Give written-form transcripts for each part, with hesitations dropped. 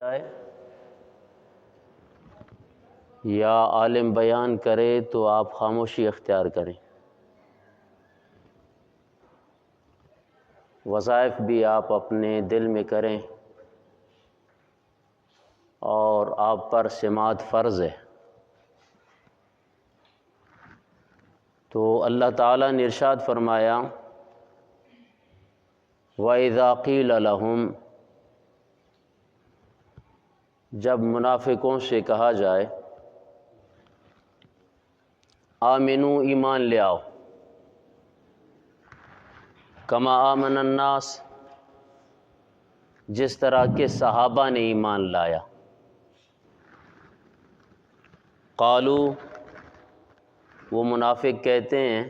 جائے یا عالم بیان کرے تو آپ خاموشی اختیار کریں۔ وظائف بھی آپ اپنے دل میں کریں اور آپ پر سماعت فرض ہے۔ تو اللہ تعالیٰ نے ارشاد فرمایا وَإِذَا قِيلَ لَهُمْ، جب منافقوں سے کہا جائے آمنو، ایمان لے آؤ، کما آمن الناس، جس طرح کے صحابہ نے ایمان لایا، قالو، وہ منافق کہتے ہیں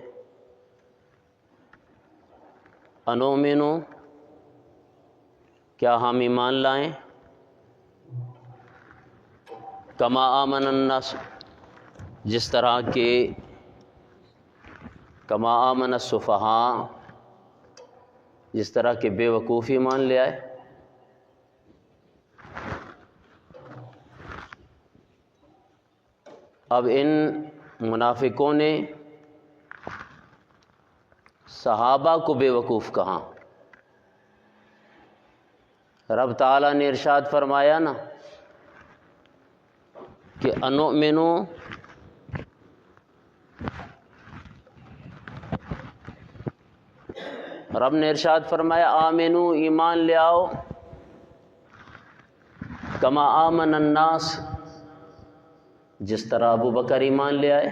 انؤمنو، کیا ہم ایمان لائیں، کما آمن الناس، جس طرح کہ کما آمن السفہاء، جس طرح کہ بے وقوف ایمان لے آئے۔ اب ان منافقوں نے صحابہ کو بے وقوف کہا۔ رب تعالیٰ نے ارشاد فرمایا نا کہ انؤمنو، رب نے ارشاد فرمایا آمنو، ایمان لے آؤ، کما آمن الناس، جس طرح ابو بکر ایمان لے آئے،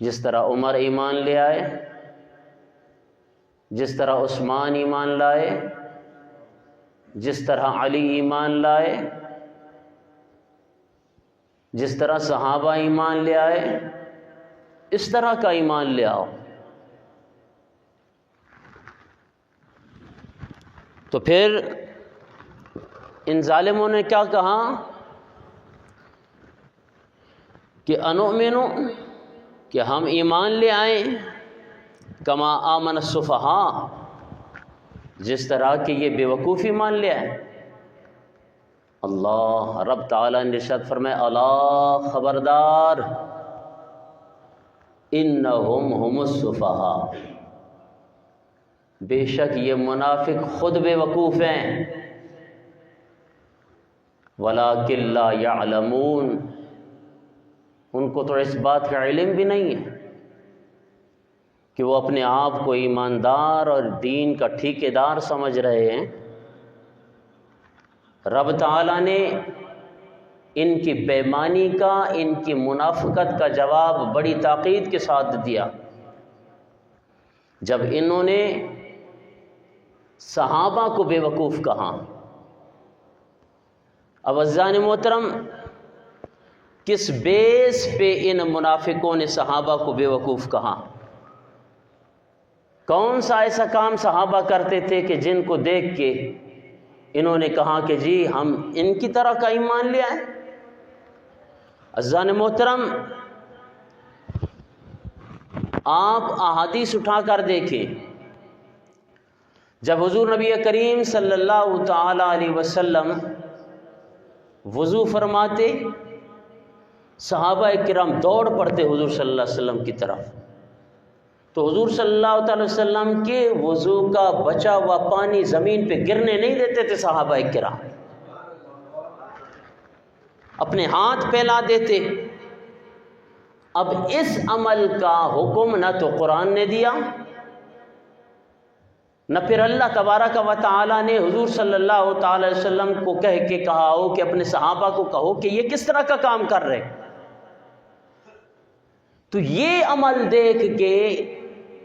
جس طرح عمر ایمان لے آئے، جس طرح عثمان ایمان لائے، جس طرح علی ایمان لائے، جس طرح صحابہ ایمان لے آئے، اس طرح کا ایمان لے آؤ۔ تو پھر ان ظالموں نے کیا کہا کہ انؤمنو، کہ ہم ایمان لے آئیں، کما آمن السفہاء، جس طرح کہ یہ بے وقوف ایمان لے آئے۔ اللہ، رب تعالیٰ نے ارشاد فرمایا الا، خبردار، انہم ہم السفہاء، بے شک یہ منافق خود بے وقوف ہیں، ولکن لا یعلمون، ان کو تو اس بات کا علم بھی نہیں ہے کہ وہ اپنے آپ کو ایماندار اور دین کا ٹھیکیدار سمجھ رہے ہیں۔ رب تعالیٰ نے ان کی بے ایمانی کا، ان کی منافقت کا جواب بڑی تاکید کے ساتھ دیا جب انہوں نے صحابہ کو بے وقوف کہا۔ اب عزیزان محترم، کس بیس پہ ان منافقوں نے صحابہ کو بے وقوف کہا؟ کون سا ایسا کام صحابہ کرتے تھے کہ جن کو دیکھ کے انہوں نے کہا کہ جی ہم ان کی طرح کا ایمان لے آئیں؟ عزیزان محترم، آپ احادیث اٹھا کر دیکھیں، جب حضور نبی کریم صلی اللہ تعالی علیہ وسلم وضو فرماتے، صحابہ کرام دوڑ پڑتے حضور صلی اللہ علیہ وسلم کی طرف، تو حضور صلی اللہ تعالی وسلم کے وضو کا بچا ہوا پانی زمین پہ گرنے نہیں دیتے تھے صحابہ کرام، اپنے ہاتھ پھیلا دیتے۔ اب اس عمل کا حکم نہ تو قرآن نے دیا، نہ پھر اللہ تبارک و تعالی نے حضور صلی اللہ تعالی وسلم کو کہہ کے کہا ہو کہ اپنے صحابہ کو کہو کہ یہ کس طرح کا کام کر رہے۔ تو یہ عمل دیکھ کے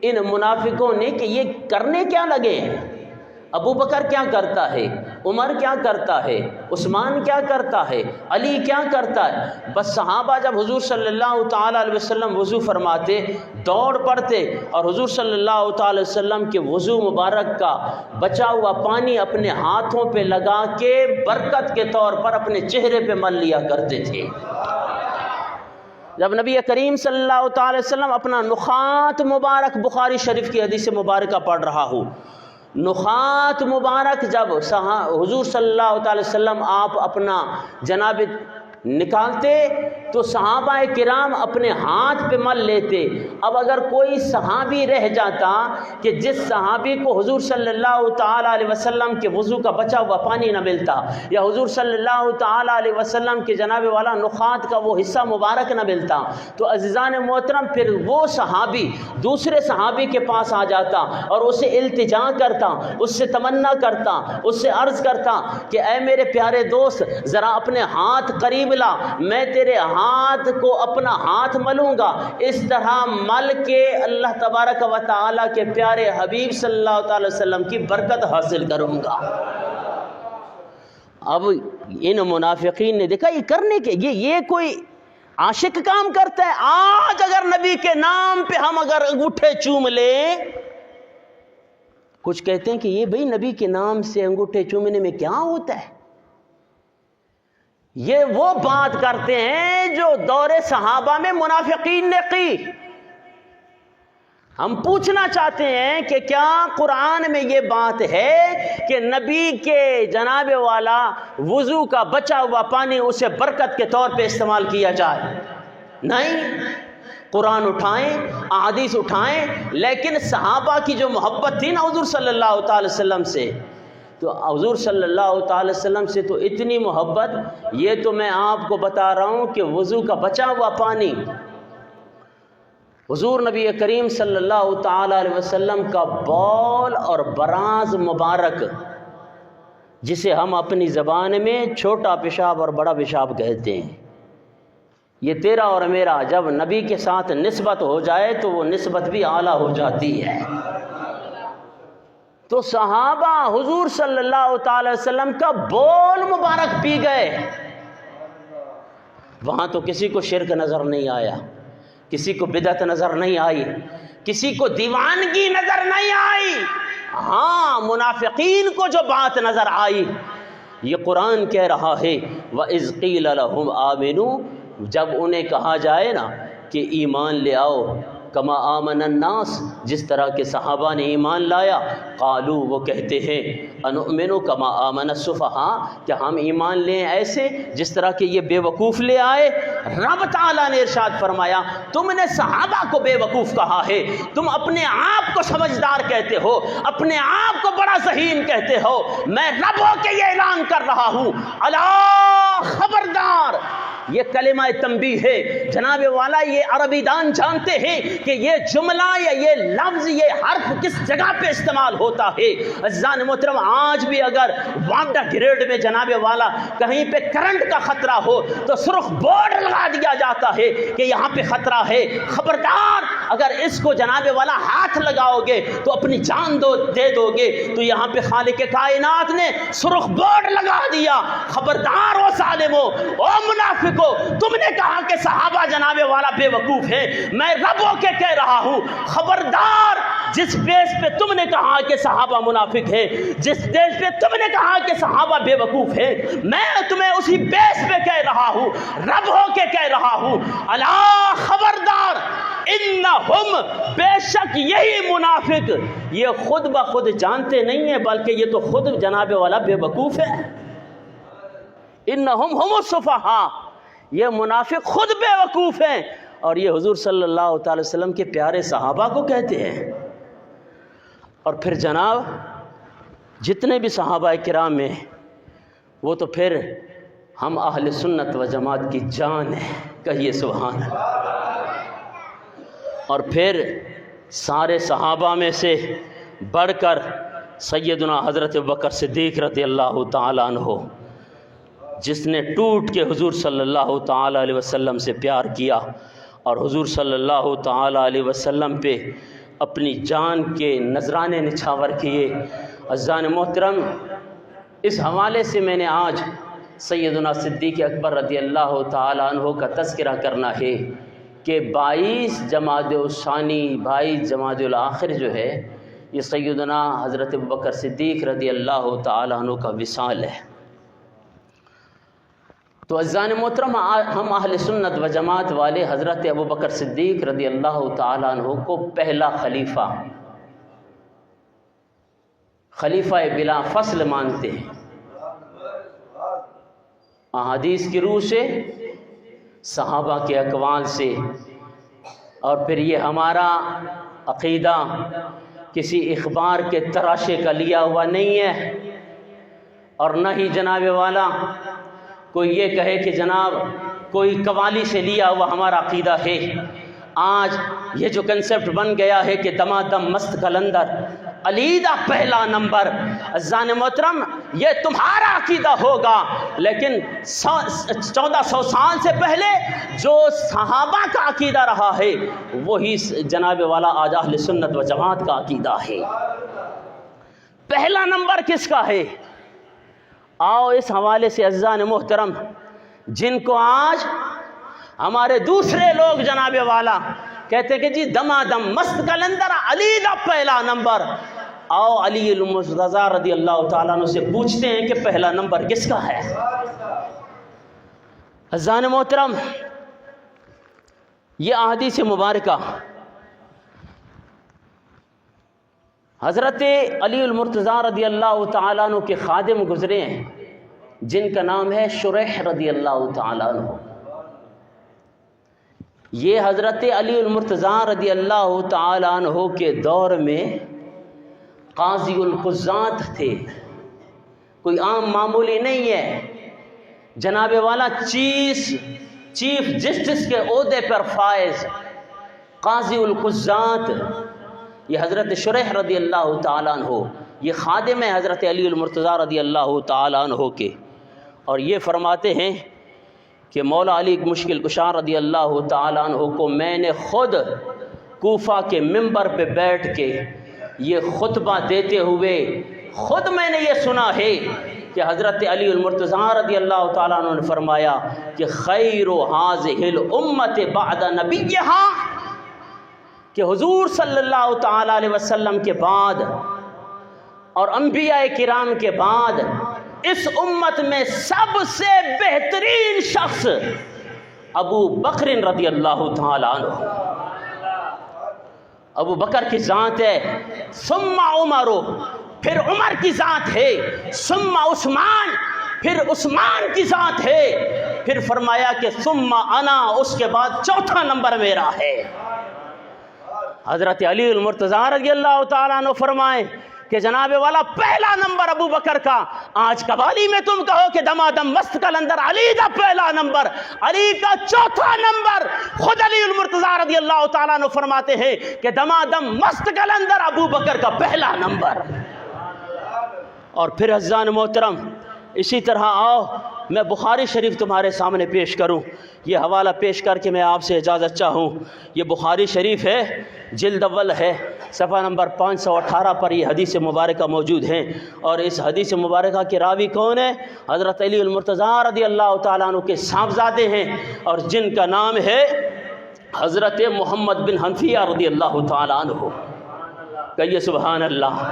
ان منافقوں نے کہ یہ کرنے کیا لگے ہیں، ابو بکر کیا کرتا ہے، عمر کیا کرتا ہے، عثمان کیا کرتا ہے، علی کیا کرتا ہے، بس صحابہ جب حضور صلی اللہ تعالی علیہ وسلم وضو فرماتے دوڑ پڑتے اور حضور صلی اللہ تعالی وسلم کے وضو مبارک کا بچا ہوا پانی اپنے ہاتھوں پہ لگا کے برکت کے طور پر اپنے چہرے پہ مل لیا کرتے تھے۔ جب نبی کریم صلی اللہ تعالی وسلم اپنا نخات مبارک، بخاری شریف کی حدیث مبارکہ پڑھ رہا ہو، نخات مبارک جب حضور صلی اللہ تعالی وسلم آپ اپنا جناب نکالتے تو صحابہ کرام اپنے ہاتھ پہ مل لیتے. اب اگر کوئی صحابی رہ جاتا کہ جس صحابی کو حضور صلی اللہ تعالیٰ علیہ وسلم کے وضو کا بچا ہوا پانی نہ ملتا یا حضور صلی اللہ تعالیٰ علیہ وسلم کے جناب والا نخات کا وہ حصہ مبارک نہ ملتا, تو عزیزان محترم پھر وہ صحابی دوسرے صحابی کے پاس آ جاتا اور اسے التجا کرتا, اس سے تمنا کرتا, اس سے عرض کرتا کہ اے میرے پیارے دوست ذرا اپنے ہاتھ قریب لا, میں تیرے ہاتھ کو اپنا ہاتھ ملوں گا, اس طرح مل کے اللہ تبارک و تعالیٰ کے پیارے حبیب صلی اللہ تعالی وسلم کی برکت حاصل کروں گا. اب ان منافقین نے دیکھا یہ کرنے کے یہ کوئی عاشق کام کرتا ہے. آج اگر نبی کے نام پہ ہم اگر انگوٹھے چوم لیں, کچھ کہتے ہیں کہ یہ بھئی نبی کے نام سے انگوٹھے چومنے میں کیا ہوتا ہے. یہ وہ بات کرتے ہیں جو دور صحابہ میں منافقین نے کی. ہم پوچھنا چاہتے ہیں کہ کیا قرآن میں یہ بات ہے کہ نبی کے جناب والا وضو کا بچا ہوا پانی اسے برکت کے طور پہ استعمال کیا جائے؟ نہیں. قرآن اٹھائیں, احادیث اٹھائیں, لیکن صحابہ کی جو محبت تھی نا حضور صلی اللہ تعالی وسلم سے, تو حضور صلی اللہ تعالی وسلم سے تو اتنی محبت, یہ تو میں آپ کو بتا رہا ہوں کہ وضو کا بچا ہوا پانی حضور نبی کریم صلی اللہ تعالی علیہ وسلم کا بول اور براز مبارک, جسے ہم اپنی زبان میں چھوٹا پیشاب اور بڑا پیشاب کہتے ہیں, یہ تیرا اور میرا جب نبی کے ساتھ نسبت ہو جائے تو وہ نسبت بھی اعلیٰ ہو جاتی ہے. تو صحابہ حضور صلی اللہ تعالی وسلم کا بول مبارک پی گئے. وہاں تو کسی کو شرک نظر نہیں آیا, کسی کو بدعت نظر نہیں آئی, کسی کو دیوانگی نظر نہیں آئی. ہاں منافقین کو جو بات نظر آئی, یہ قرآن کہہ رہا ہے وَإِذْ قِيلَ لَهُمْ آمِنُوا, جب انہیں کہا جائے نا کہ ایمان لے آؤ, کما آمن الناس, جس طرح کے صحابہ نے ایمان لایا, قالو وہ کہتے ہیں, انؤمن کما آمن السفہاء, کیا ہم ایمان لیں ایسے جس طرح کہ یہ بے وقوف لے آئے. رب تعالیٰ نے ارشاد فرمایا تم نے صحابہ کو بے وقوف کہا ہے, تم اپنے آپ کو سمجھدار کہتے ہو, اپنے آپ کو بڑا ذہین کہتے ہو. میں رب ہو کے یہ اعلان کر رہا ہوں, الا خبردار. یہ کلمہ تنبیہ ہے جناب والا, یہ عربی دان جانتے ہیں کہ یہ جملہ یا یہ لفظ یہ حرف کس جگہ پہ استعمال ہوتا ہے. عزیزان محترم آج بھی اگر وانڈا گریڈ میں جناب والا کہیں پہ کرنٹ کا خطرہ ہو تو سرخ بورڈ لگا دیا جاتا ہے کہ یہاں پہ خطرہ ہے, خبردار اگر اس کو جناب والا ہاتھ لگاؤ گے تو اپنی جان دے دو گے. تو یہاں پہ خالق کائنات نے سرخ بورڈ لگا دیا, خبردار او ظالمو, او منافق کو, تم نے کہا کہ صحابہ جناب والا بے وقوف ہے, میں رب ہو کے کہہ رہا ہوں خبردار. جس بیس پہ تم نے کہا کہ صحابہ منافق ہے, جس بیس پہ تم نے کہا کہ صحابہ بے وقوف ہے, میں تمہیں اسی بیس پہ کہہ رہا ہوں, رب ہو کے کہہ رہا ہوں, الا خبردار. انہم, بے شک یہی منافق, یہ خود بخود جانتے نہیں ہیں بلکہ یہ تو خود جناب والا بے وقوف ہے. انہم ہم السفہاء, یہ منافق خود بے وقوف ہیں, اور یہ حضور صلی اللہ تعالی وسلم کے پیارے صحابہ کو کہتے ہیں. اور پھر جناب جتنے بھی صحابہ کرام ہیں وہ تو پھر ہم اہل سنت و جماعت کی جان ہے, کہیے سبحان اللہ. اور پھر سارے صحابہ میں سے بڑھ کر سیدنا حضرت ابوبکر صدیق رضی اللہ تعالیٰ عنہ, جس نے ٹوٹ کے حضور صلی اللہ تعالیٰ علیہ وسلم سے پیار کیا اور حضور صلی اللہ تعالیٰ علیہ وسلم پہ اپنی جان کے نذرانے نچھاور کیے. عزیزان محترم, اس حوالے سے میں نے آج سیدنا صدیق اکبر رضی اللہ تعالیٰ عنہ کا تذکرہ کرنا ہے کہ 22 جمادی الثانی 22 جمادی الآخر جو ہے یہ سیدنا حضرت ابوبکر صدیق رضی اللہ تعالیٰ عنہ کا وصال ہے. تو عزیزان محترم, ہم اہل سنت و جماعت والے حضرت ابوبکر صدیق رضی اللہ تعالیٰ عنہ کو پہلا خلیفہ بلا فصل مانتے ہیں، احادیث کی روح سے، صحابہ کے اقوال سے، اور پھر یہ ہمارا عقیدہ کسی اخبار کے تراشے کا لیا ہوا نہیں ہے، اور نہ ہی جناب والا کوئی یہ کہے کہ جناب کوئی قوالی سے لیا ہوا ہمارا عقیدہ ہے۔ آج یہ جو کنسپٹ بن گیا ہے کہ دمادم مست قلندر، علی دا پہلا نمبر، عزیزان محترم یہ تمہارا عقیدہ ہوگا، لیکن 1400 سال سے پہلے جو صحابہ کا عقیدہ رہا ہے وہی جناب والا آج اہل سنت و جماعت کا عقیدہ ہے۔ پہلا نمبر کس کا ہے؟ آؤ اس حوالے سے عزیزان محترم، جن کو آج ہمارے دوسرے لوگ جناب والا کہتے ہیں کہ جی دمادم مست قلندر علی دا پہلا نمبر، آؤ علی المرتضیٰ رضی اللہ تعالیٰ عنہ سے پوچھتے ہیں کہ پہلا نمبر کس کا ہے۔ عزیزان محترم یہ احادیث مبارکہ حضرت علی المرتضیٰ رضی اللہ تعالیٰ عنہ کے خادم گزرے ہیں جن کا نام ہے شریح رضی اللہ تعالیٰ عنہ۔ یہ حضرت علی المرتضیٰ رضی اللہ تعالیٰ عنہ کے دور میں قاضی القضات تھے، کوئی عام معمولی نہیں ہے، جناب والا چیف جسٹس کے عہدے پر فائز قاضی القضات، یہ حضرت شریح رضی اللہ تعالیٰ عنہ، یہ خادم ہے حضرت علی المرتضیٰ رضی اللہ تعالیٰ عنہ کے، اور یہ فرماتے ہیں کہ مولا علی مشکل کشا رضی اللہ تعالیٰ عنہ کو میں نے خود کوفہ کے منبر پہ بیٹھ کے یہ خطبہ دیتے ہوئے خود میں نے یہ سنا ہے کہ حضرت علی المرتضیٰ رضی اللہ تعالیٰ عنہ نے فرمایا کہ خیر هذه الامة بعد نبیہا، کہ حضور صلی اللہ تعالیٰ علیہ وسلم کے بعد اور انبیاء کرام کے بعد اس امت میں سب سے بہترین شخص ابو بکر رضی اللہ تعالیٰ عنہ، ابو بکر کی ذات ہے، ثم عمر، پھر عمر کی ذات ہے، ثم عثمان، پھر عثمان کی ذات ہے، پھر فرمایا کہ ثم انا، اس کے بعد چوتھا نمبر میرا ہے۔ حضرت علی المرتضیٰ رضی اللہ تعالیٰ عنہ فرمائیں کہ جناب والا پہلا نمبر ابو بکر کا، آج قوالی میں تم کہو کہ دمادم مست قلندر علی کا پہلا نمبر، علی کا چوتھا نمبر، خود علی المرتضیٰ رضی اللہ تعالیٰ عنہ فرماتے ہیں کہ دمادم مست قلندر ابو بکر کا پہلا نمبر۔ اور پھر عزیزان محترم اسی طرح آؤ میں بخاری شریف تمہارے سامنے پیش کروں، یہ حوالہ پیش کر کے میں آپ سے اجازت چاہوں۔ یہ بخاری شریف ہے، جلد اول ہے، صفحہ نمبر 518 پر یہ حدیث مبارکہ موجود ہیں، اور اس حدیث مبارکہ کے راوی کون ہے؟ حضرت علی المرتضیٰ رضی اللہ تعالیٰ عنہ کے صاحبزادے ہیں، اور جن کا نام ہے حضرت محمد بن حنفیہ رضی اللہ تعالیٰ عنہ۔ کہیے سبحان اللہ۔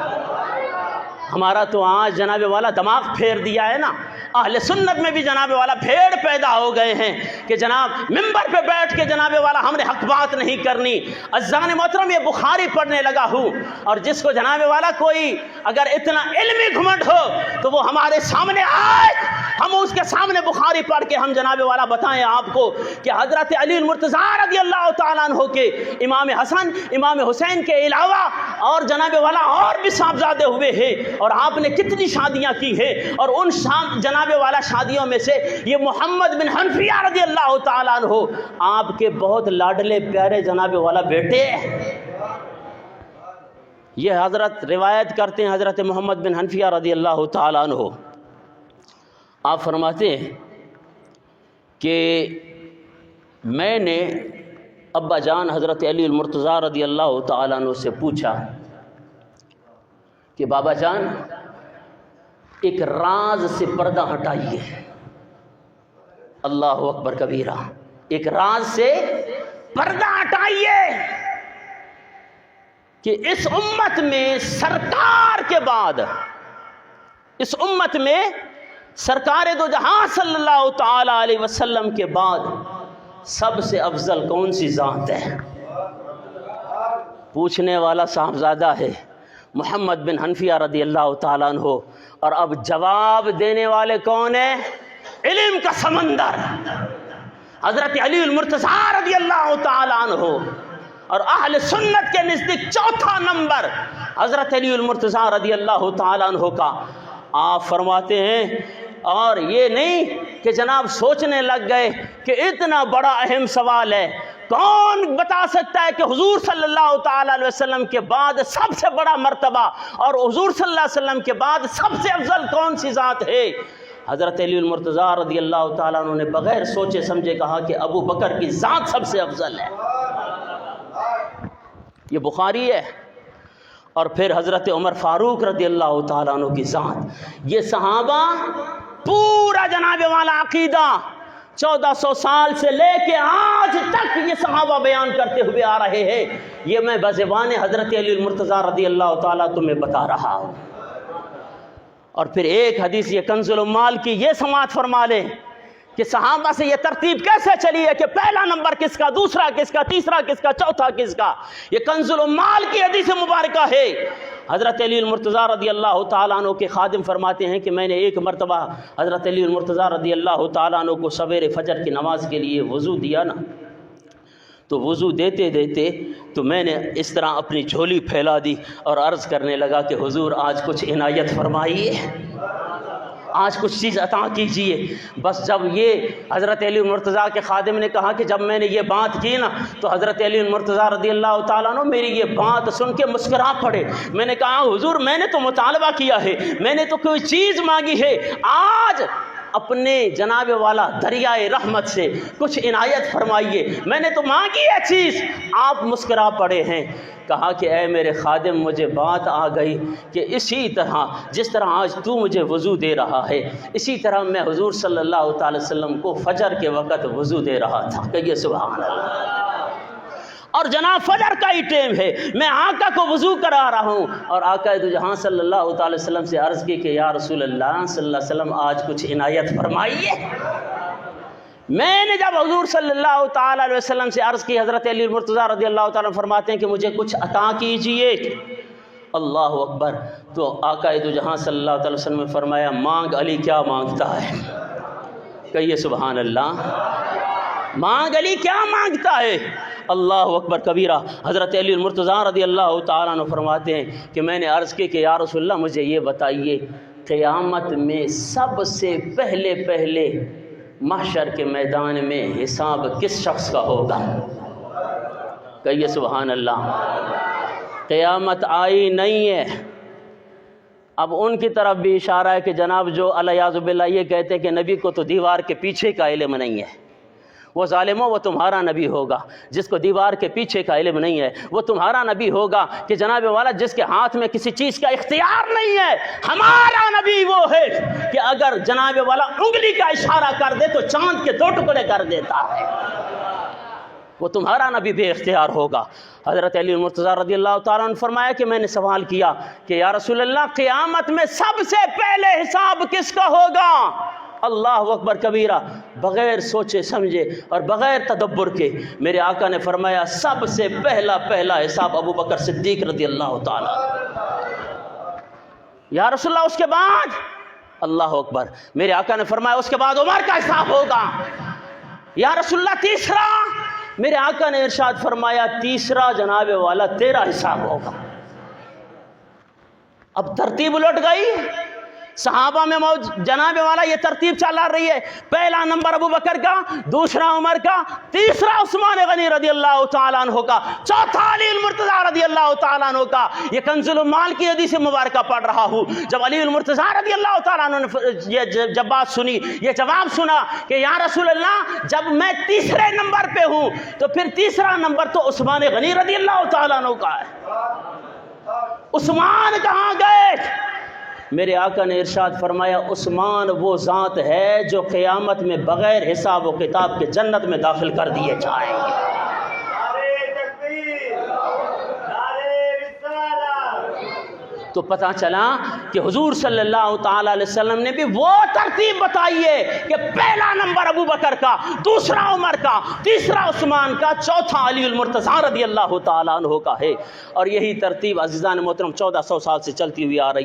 ہمارا تو آج جناب والا دماغ پھیر دیا ہے نا، اہل سنت میں بھی جناب والا بھیڑ پیدا ہو گئے ہیں کہ جناب منبر پہ بیٹھ کے جناب والا ہم نے حق بات نہیں کرنی۔ عزیزان محترم یہ بخاری پڑھنے لگا ہوں، اور جس کو جناب والا کوئی اگر اتنا علمی گھمنڈ ہو تو وہ ہمارے سامنے آئے، ہم اس کے سامنے بخاری پڑھ کے ہم جناب والا بتائیں آپ کو کہ حضرت علی المرتضیٰ رضی اللہ تعالیٰ عنہ کے امام حسن امام حسین کے علاوہ اور جناب والا اور بھی صاحبزادے ہوئے ہیں، اور آپ نے کتنی شادیاں کی ہیں، اور ان جناب والا شادیوں میں سے یہ محمد بن حنفیہ رضی اللہ تعالیٰ عنہ آپ کے بہت لاڈلے پیارے جناب والا بیٹے ہیں۔ یہ حضرت روایت کرتے ہیں حضرت محمد بن حنفیہ رضی اللہ تعالیٰ عنہ، آپ فرماتے ہیں کہ میں نے ابا جان حضرت علی المرتضیٰ رضی اللہ تعالیٰ عنہ سے پوچھا کہ بابا جان ایک راز سے پردہ ہٹائیے، اللہ اکبر کبیرہ، ایک راز سے پردہ ہٹائیے کہ اس امت میں سرکار کے بعد، اس امت میں سرکار دو جہاں صلی اللہ تعالی علیہ وسلم کے بعد سب سے افضل کون سی ذات ہے؟ پوچھنے والا صاحبزادہ ہے، محمد بن حنفیہ رضی اللہ تعالیٰ عنہ. اور اب جواب دینے والے کون ہیں؟ علم کا سمندر حضرت علی المرتضیٰ رضی اللہ تعالیٰ عنہ. اور اہل سنت کے نزدیک چوتھا نمبر حضرت علی المرتضیٰ رضی اللہ تعالیٰ عنہ کا. آپ فرماتے ہیں، اور یہ نہیں کہ جناب سوچنے لگ گئے کہ اتنا بڑا اہم سوال ہے، کون بتا سکتا ہے کہ حضور صلی اللہ تعالیٰ علیہ وسلم کے بعد سب سے بڑا مرتبہ اور حضور صلی اللہ علیہ وسلم کے بعد سب سے افضل کون سی ذات ہے؟ حضرت علی المرتضیٰ رضی اللہ تعالیٰ عنہ نے بغیر سوچے سمجھے کہا کہ ابو بکر کی ذات سب سے افضل ہے. یہ بخاری ہے. اور پھر حضرت عمر فاروق رضی اللہ تعالیٰ عنہ کی ذات. یہ صحابہ پورا جناب والا عقیدہ 1400 سال سے لے کے آج تک یہ صحابہ بیان کرتے ہوئے آ رہے ہیں. یہ میں بزبان حضرت علی المرتضیٰ رضی اللہ تعالیٰ تمہیں بتا رہا ہوں. اور پھر ایک حدیث یہ کنز العمال کی یہ سماعت فرما لیں کہ صحابہ سے یہ ترتیب کیسے چلی ہے کہ پہلا نمبر کس کا، دوسرا کس کا، تیسرا کس کا، چوتھا کس کا. یہ کنز العمال کی حدیث مبارکہ ہے. حضرت علی المرتضیٰ رضی اللہ تعالیٰ عنہ کے خادم فرماتے ہیں کہ میں نے ایک مرتبہ حضرت علی المرتضیٰ رضی اللہ تعالیٰ عنہ کو سویر فجر کی نماز کے لیے وضو دیا نا، تو وضو دیتے دیتے تو میں نے اس طرح اپنی جھولی پھیلا دی اور عرض کرنے لگا کہ حضور آج کچھ عنایت فرمائیے، آج کچھ چیز عطا کیجئے. بس جب یہ حضرت علی المرتضیٰ کے خادم نے کہا کہ جب میں نے یہ بات کی نا تو حضرت علی المرتضیٰ رضی اللہ تعالیٰ عنہ میری یہ بات سن کے مسکرا پڑے. میں نے کہا حضور میں نے تو مطالبہ کیا ہے، میں نے تو کوئی چیز مانگی ہے، آج اپنے جناب والا دریائے رحمت سے کچھ عنایت فرمائیے، میں نے تو مانگی ہے چیز، آپ مسکرا پڑے ہیں. کہا کہ اے میرے خادم مجھے بات آ گئی کہ اسی طرح جس طرح آج تو مجھے وضو دے رہا ہے اسی طرح میں حضور صلی اللہ تعالی وسلم کو فجر کے وقت وضو دے رہا تھا. کہیے سبحان اللہ. اور جناب فجر کا ہی ٹائم ہے، میں آقا کو وضو کرا رہا ہوں اور آقا دو جہاں صلی اللہ تعالی وسلم سے عرض کی کہ یا رسول اللہ صلی اللہ علیہ وسلم آج کچھ عنایت فرمائیے. میں نے جب حضور صلی اللہ تعالی علیہ وسلم سے عرض کی، حضرت علی المرتضیٰ رضی اللہ تعالیٰ فرماتے ہیں کہ مجھے کچھ عطا کیجئے. اللہ اکبر. تو آقا دو جہاں صلی اللہ تعالی وسلم نے فرمایا مانگ علی کیا مانگتا ہے. کہیے سبحان اللہ. مانگ علی کیا مانگتا ہے. اللہ اکبر کبیرہ. حضرت علی المرتضیٰ رضی اللہ تعالیٰ عنہ فرماتے ہیں کہ میں نے عرض کی کہ یا رسول اللہ مجھے یہ بتائیے قیامت میں سب سے پہلے محشر کے میدان میں حساب کس شخص کا ہوگا. کہیے سبحان اللہ. قیامت آئی نہیں ہے. اب ان کی طرف بھی اشارہ ہے کہ جناب جو علیہ باللہ یہ کہتے ہیں کہ نبی کو تو دیوار کے پیچھے کا علم نہیں ہے، وہ ظالموں وہ تمہارا نبی ہوگا. جس کو دیوار کے پیچھے کا علم نہیں ہے وہ تمہارا نبی ہوگا کہ جناب والا جس کے ہاتھ میں کسی چیز کا اختیار نہیں ہے. ہمارا نبی وہ ہے کہ اگر جناب والا انگلی کا اشارہ کر دے تو چاند کے 2 ٹکڑے کر دیتا ہے. وہ تمہارا نبی بے اختیار ہوگا. حضرت علی المرتضیٰ رضی اللہ تعالیٰ عنہ فرمایا کہ میں نے سوال کیا کہ یا رسول اللہ قیامت میں سب سے پہلے حساب کس کا ہوگا. اللہ اکبر کبیرہ. بغیر سوچے سمجھے اور بغیر تدبر کے میرے آقا نے فرمایا سب سے پہلا حساب ابو بکر صدیق رضی اللہ تعالیٰ. یا رسول اللہ اس کے بعد. اللہ اکبر. میرے آقا نے فرمایا اس کے بعد عمر کا حساب ہوگا. یا رسول اللہ تیسرا. میرے آقا نے ارشاد فرمایا تیسرا جناب والا تیرا حساب ہوگا. اب ترتیب الٹ گئی. صحابہ میں جناب والا یہ ترتیب چلا رہی ہے. پہلا نمبر ابو بکر کا، دوسرا عمر کا، تیسرا عثمان غنی رضی اللہ تعالیٰ عنہ کا، چوتھا علی المرتضیٰ رضی اللہ تعالیٰ عنہ کا. یہ کنز العمال کی حدیث مبارکہ پڑھ رہا ہوں. جب علی المرتضیٰ رضی اللہ تعالیٰ عنہ نے یہ جب بات سنی، یہ جواب سنا کہ یا رسول اللہ جب میں تیسرے نمبر پہ ہوں تو پھر تیسرا نمبر تو عثمان غنی رضی اللہ تعالیٰ عنہ کا ہے. عثمان کہاں گئے؟ میرے آقا نے ارشاد فرمایا عثمان وہ ذات ہے جو قیامت میں بغیر حساب و کتاب کے جنت میں داخل کر دیے جائیں گے. تو پتہ چلا کہ حضور صلی اللہ تعالیٰ علیہ وسلم نے بھی وہ ترتیب بتائی ہے کہ پہلا نمبر ابو بکر کا، دوسرا عمر کا، تیسرا عثمان کا، چوتھا علی المرتضیٰ رضی اللہ تعالیٰ عنہ کا ہے۔ اور یہی ترتیب عزیزان محترم 1400 سال سے چلتی ہوئی آ رہی